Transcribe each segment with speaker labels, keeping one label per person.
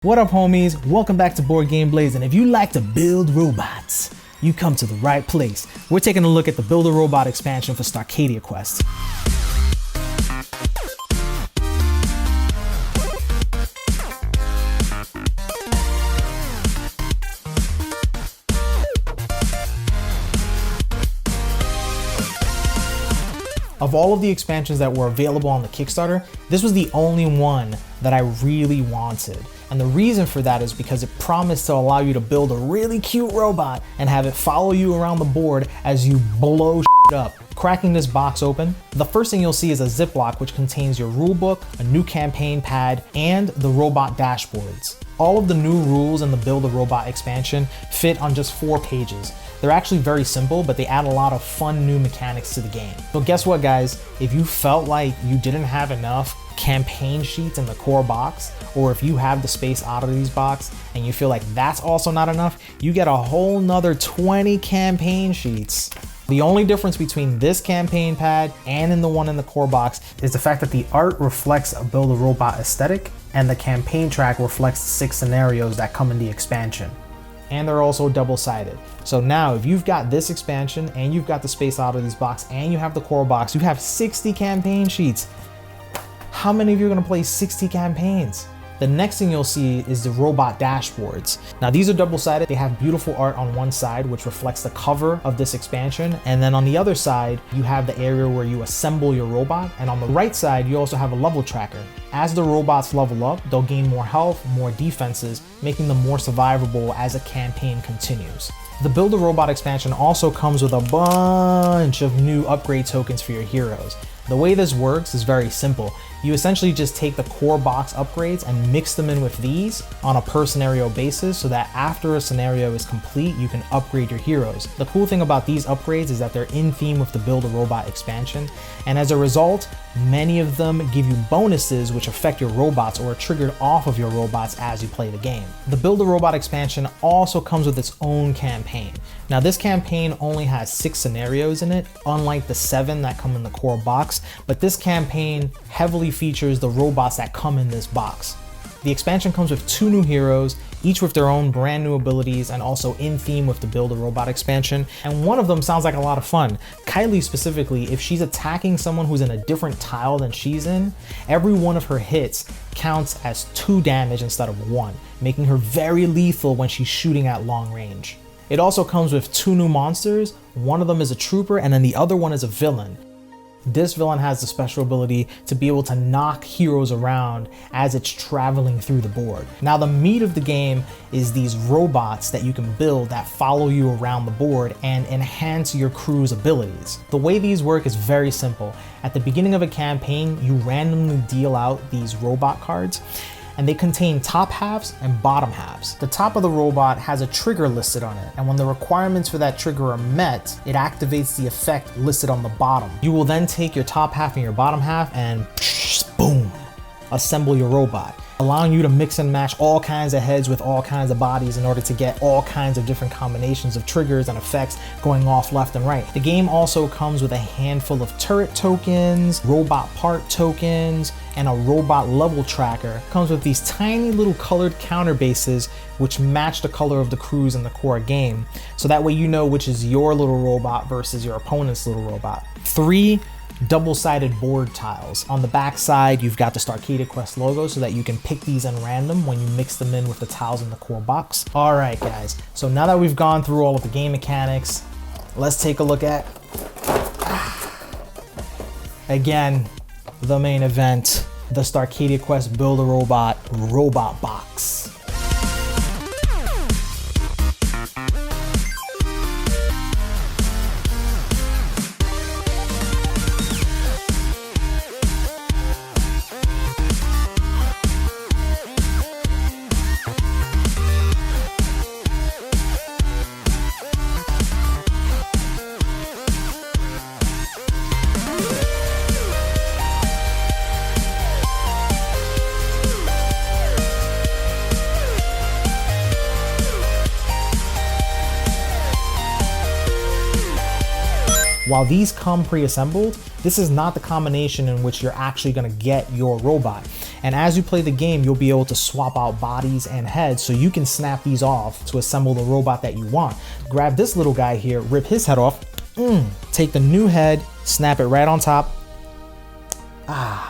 Speaker 1: What up, homies? Welcome back to BoardGameBlaze, and if you like to build robots, you come to the right place. We're taking a look at the Build a Robot expansion for Starcadia Quest. Of all of the expansions that were available on the Kickstarter, this was the only one that I really wanted. And the reason for that is because it promised to allow you to build a really cute robot and have it follow you around the board as you blow shit up. Cracking this box open, the first thing you'll see is a Ziploc which contains your rulebook, a new campaign pad, and the robot dashboards. All of the new rules in the Build a Robot expansion fit on just 4 pages. They're actually very simple, but they add a lot of fun new mechanics to the game. So guess what, guys? If you felt like you didn't have enough campaign sheets in the core box, or if you have the Space Oddities box and you feel like that's also not enough, you get a whole nother 20 campaign sheets. The only difference between this campaign pad and in the one in the core box is the fact that the art reflects a Build a Robot aesthetic and the campaign track reflects the 6 scenarios that come in the expansion. And they're also double-sided. So now if you've got this expansion and you've got the Space Oddities box and you have the core box, you have 60 campaign sheets. How many of you are gonna play 60 campaigns? The next thing you'll see is the robot dashboards. Now these are double-sided. They have beautiful art on one side, which reflects the cover of this expansion. And then on the other side, you have the area where you assemble your robot. And on the right side, you also have a level tracker. As the robots level up, they'll gain more health, more defenses, making them more survivable as a campaign continues. The Build a Robot expansion also comes with a bunch of new upgrade tokens for your heroes. The way this works is very simple. You essentially just take the core box upgrades and mix them in with these on a per scenario basis so that after a scenario is complete, you can upgrade your heroes. The cool thing about these upgrades is that they're in theme with the Build a Robot expansion, and as a result, many of them give you bonuses which affect your robots or are triggered off of your robots as you play the game. The Build a Robot expansion also comes with its own campaign. Now this campaign only has 6 scenarios in it, unlike the 7 that come in the core box, but this campaign heavily features the robots that come in this box. The expansion comes with 2 new heroes, each with their own brand new abilities and also in theme with the Build a Robot expansion. And one of them sounds like a lot of fun. Kylie specifically, if she's attacking someone who's in a different tile than she's in, every one of her hits counts as 2 damage instead of 1, making her very lethal when she's shooting at long range. It also comes with 2 new monsters. One of them is a trooper and then the other one is a villain. This villain has the special ability to be able to knock heroes around as it's traveling through the board. Now the meat of the game is these robots that you can build that follow you around the board and enhance your crew's abilities. The way these work is very simple. At the beginning of a campaign, you randomly deal out these robot cards, and they contain top halves and bottom halves. The top of the robot has a trigger listed on it, and when the requirements for that trigger are met, it activates the effect listed on the bottom. You will then take your top half and your bottom half and boom, assemble your robot, allowing you to mix and match all kinds of heads with all kinds of bodies in order to get all kinds of different combinations of triggers and effects going off left and right. The game also comes with a handful of turret tokens, robot part tokens, and a robot level tracker. It comes with these tiny little colored counter bases which match the color of the crews in the core game. So that way you know which is your little robot versus your opponent's little robot. 3 double-sided board tiles. On the back side, you've got the Starcadia Quest logo so that you can pick these in random when you mix them in with the tiles in the core box. All right, guys. So now that we've gone through all of the game mechanics, let's take a look at, again, the main event, the Starcadia Quest Build a Robot box. While these come pre-assembled, this is not the combination in which you're actually gonna get your robot. And as you play the game, you'll be able to swap out bodies and heads so you can snap these off to assemble the robot that you want. Grab this little guy here, rip his head off, take the new head, snap it right on top.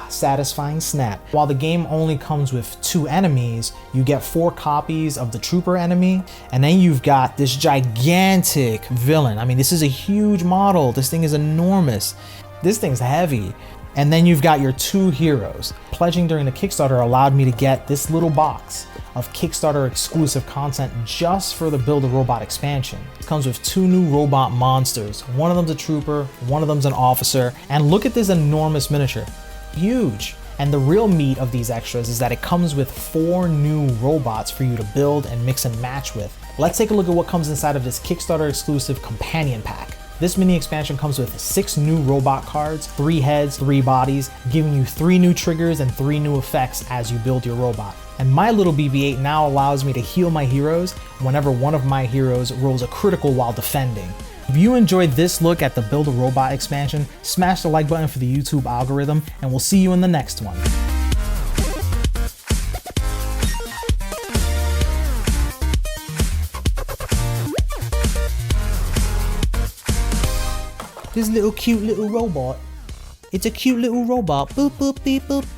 Speaker 1: Satisfying snap. While the game only comes with 2 enemies, you get 4 copies of the trooper enemy, and then you've got this gigantic villain. I mean, this is a huge model. This thing is enormous. This thing's heavy. And then you've got your 2 heroes. Pledging during the Kickstarter allowed me to get this little box of Kickstarter exclusive content just for the Build a Robot expansion. It comes with 2 new robot monsters. One of them's a trooper, one of them's an officer, and look at this enormous miniature. Huge. And the real meat of these extras is that it comes with 4 new robots for you to build and mix and match with. Let's take a look at what comes inside of this Kickstarter exclusive companion pack. This mini expansion comes with 6 new robot cards, 3 heads, 3 bodies, giving you 3 new triggers and 3 new effects as you build your robot. And my little BB-8 now allows me to heal my heroes whenever one of my heroes rolls a critical while defending. If you enjoyed this look at the Build a Robot expansion, smash the like button for the YouTube algorithm, and we'll see you in the next one. This little cute little robot. It's a cute little robot. Boop boop beep boop.